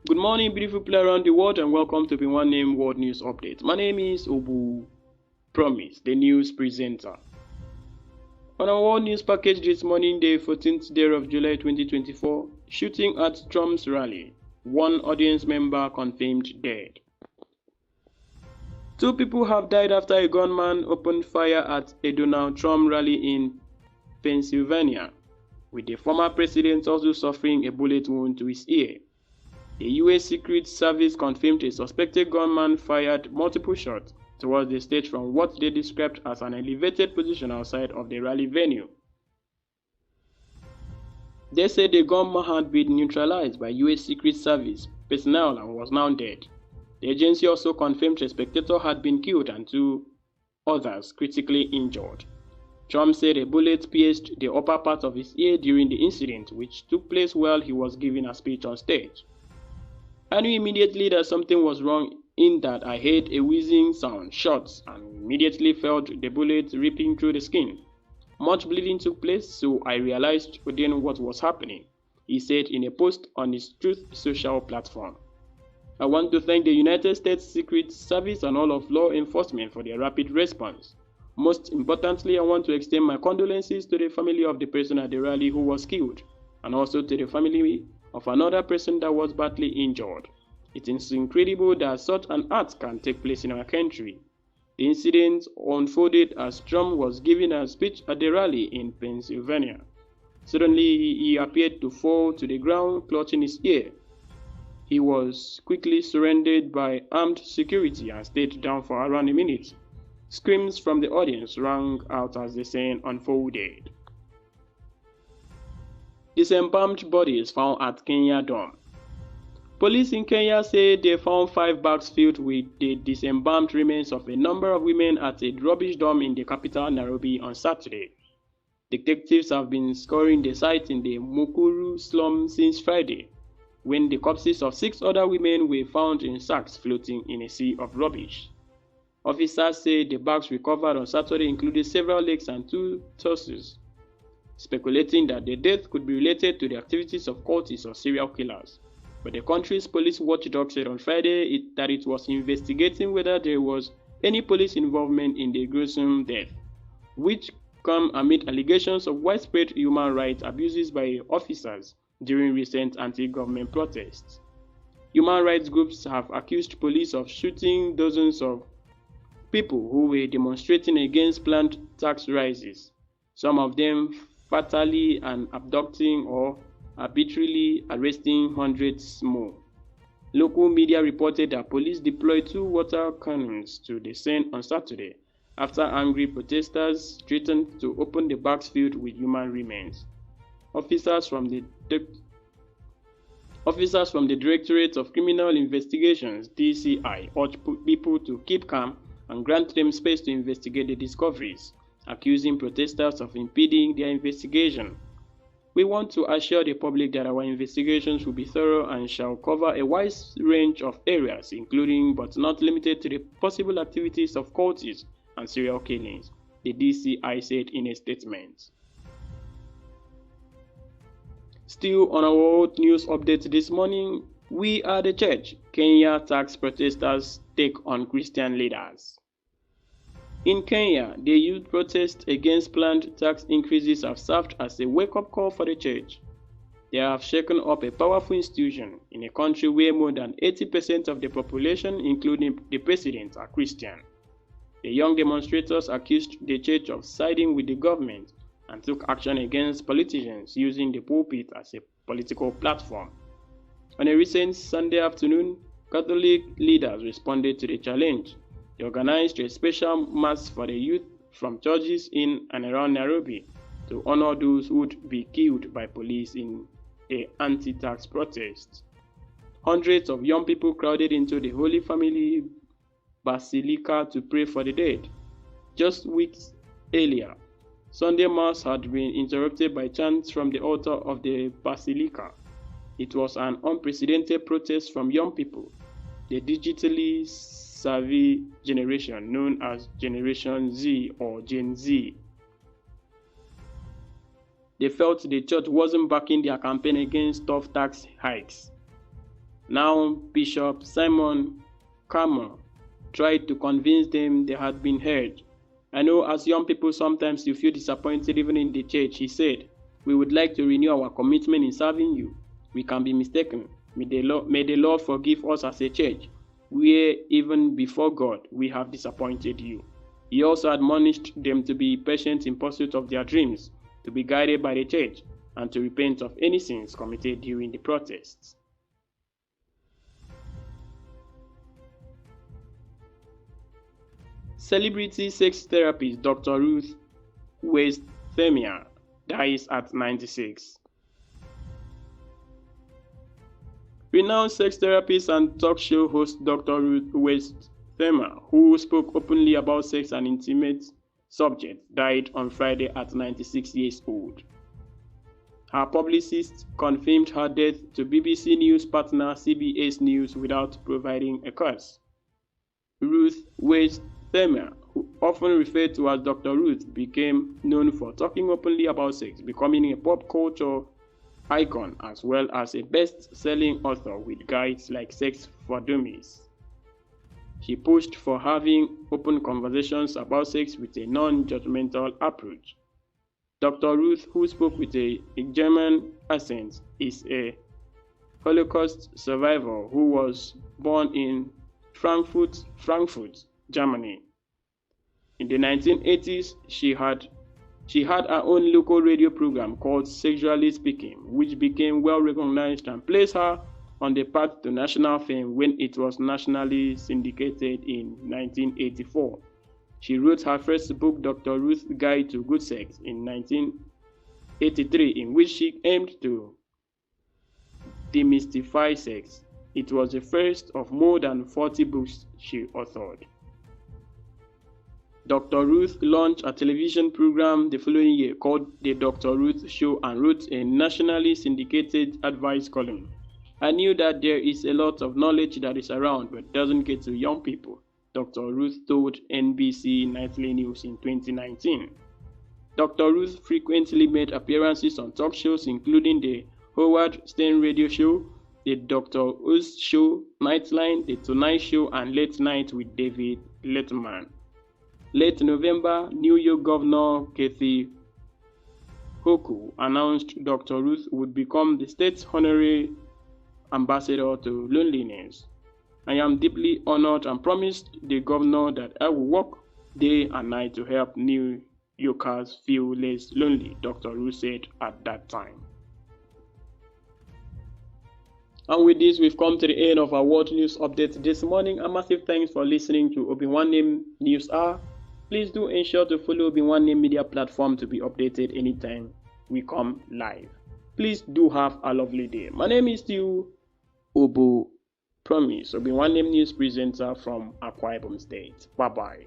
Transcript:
Good morning, beautiful people around the world, and welcome to Obinwannem World News Update. My name is Obu Promise, the news presenter. On our world news package this morning, the 14th day of July 2024, shooting at Trump's rally. One audience member confirmed dead. 2 people have died after a gunman opened fire at a Donald Trump rally in Pennsylvania, with the former president also suffering a bullet wound to his ear. The U.S. Secret Service confirmed a suspected gunman fired multiple shots towards the stage from what they described as an elevated position outside of the rally venue. They said the gunman had been neutralized by U.S. Secret Service personnel and was now dead. The agency also confirmed a spectator had been killed and 2 others critically injured. Trump said a bullet pierced the upper part of his ear during the incident, which took place while he was giving a speech on stage. I knew immediately that something was wrong in that I heard a whizzing sound, shots, and immediately felt the bullet ripping through the skin. Much bleeding took place, so I realized within what was happening, he said in a post on his Truth social platform. I want to thank the United States Secret Service and all of law enforcement for their rapid response. Most importantly, I want to extend my condolences to the family of the person at the rally who was killed, and also to the family of another person that was badly injured. It is incredible that such an act can take place in our country. The incident unfolded as Trump was giving a speech at the rally in Pennsylvania. Suddenly, he appeared to fall to the ground, clutching his ear. He was quickly surrounded by armed security and stayed down for around a minute. Screams from the audience rang out as the scene unfolded. Dismembered bodies found at Kenya Dome. Police in Kenya say they found 5 bags filled with the dismembered remains of a number of women at a rubbish dump in the capital Nairobi on Saturday. Detectives have been scouring the site in the Mukuru slum since Friday, when the corpses of 6 other women were found in sacks floating in a sea of rubbish. Officers say the bags recovered on Saturday included several legs and 2 torsos, speculating that the death could be related to the activities of cultists or serial killers. But the country's police watchdog said on Friday that it was investigating whether there was any police involvement in the gruesome death, which come amid allegations of widespread human rights abuses by officers during recent anti-government protests. Human rights groups have accused police of shooting dozens of people who were demonstrating against planned tax rises, some of them fatally and abducting or arbitrarily arresting hundreds more. Local media reported that police deployed 2 water cannons to the scene on Saturday after angry protesters threatened to open the bags filled with human remains. Officers from the Directorate of Criminal Investigations (DCI) urged people to keep calm and grant them space to investigate the discoveries, accusing protesters of impeding their investigation. We want to assure the public that our investigations will be thorough and shall cover a wide range of areas, including but not limited to the possible activities of cultists and serial killings, the DCI said in a statement. Still on our world news update this morning, we are the church. Kenya tax protesters take on Christian leaders. In Kenya, the youth protests against planned tax increases have served as a wake-up call for the church. They have shaken up a powerful institution in a country where more than 80% of the population, including the president, are Christian. The young demonstrators accused the church of siding with the government and took action against politicians using the pulpit as a political platform. On a recent Sunday afternoon, Catholic leaders responded to the challenge. They organized a special mass for the youth from churches in and around Nairobi to honor those who would be killed by police in an anti-tax protest. Hundreds of young people crowded into the Holy Family Basilica to pray for the dead. Just weeks earlier, Sunday Mass had been interrupted by chants from the altar of the Basilica. It was an unprecedented protest from young people, the digitally savvy generation known as Generation Z or Gen Z. They felt the church wasn't backing their campaign against tough tax hikes. Now Bishop Simon Carmel tried to convince them they had been heard. I know as young people sometimes you feel disappointed even in the church, he said. We would like to renew our commitment in serving you. We can be mistaken. May the Lord forgive us as a church, where even before God we have disappointed you. He also admonished them to be patient in pursuit of their dreams, to be guided by the church, and to repent of any sins committed during the protests. Celebrity sex therapist Dr. Ruth Westheimer dies at 96. Renowned sex therapist and talk show host Dr. Ruth Westheimer, who spoke openly about sex and intimate subjects, died on Friday at 96 years old. Her publicist confirmed her death to BBC News partner CBS News without providing a cause. Ruth Westheimer, who often referred to as Dr. Ruth, became known for talking openly about sex, becoming a pop culture icon as well as a best-selling author with guides like Sex for Dummies. She pushed for having open conversations about sex with a non-judgmental approach. Dr. Ruth, who spoke with a German accent, is a Holocaust survivor who was born in Frankfurt, Germany. In the 1980s, she had her own local radio program called Sexually Speaking, which became well recognized and placed her on the path to national fame when it was nationally syndicated in 1984. She wrote her first book, Dr. Ruth's Guide to Good Sex, in 1983, in which she aimed to demystify sex. It was the first of more than 40 books she authored. Dr. Ruth launched a television program the following year called The Dr. Ruth Show and wrote a nationally syndicated advice column. I knew that there is a lot of knowledge that is around but doesn't get to young people, Dr. Ruth told NBC Nightly News in 2019. Dr. Ruth frequently made appearances on talk shows including the Howard Stern Radio Show, the Dr. Oz Show, Nightline, The Tonight Show, and Late Night with David Letterman. Late November, New York Governor Kathy Hochul announced Dr. Ruth would become the state's honorary ambassador to loneliness. I am deeply honored and promised the governor that I will work day and night to help New Yorkers feel less lonely, Dr. Ruth said at that time. And with this, we've come to the end of our world news update this morning. A massive thanks for listening to Obinwannem News Hour. Please do ensure to follow Obinwannem Media platform to be updated anytime we come live. Please do have a lovely day. My name is still Obo Promise, Obinwannem News presenter from Akwa Ibom State. Bye-bye.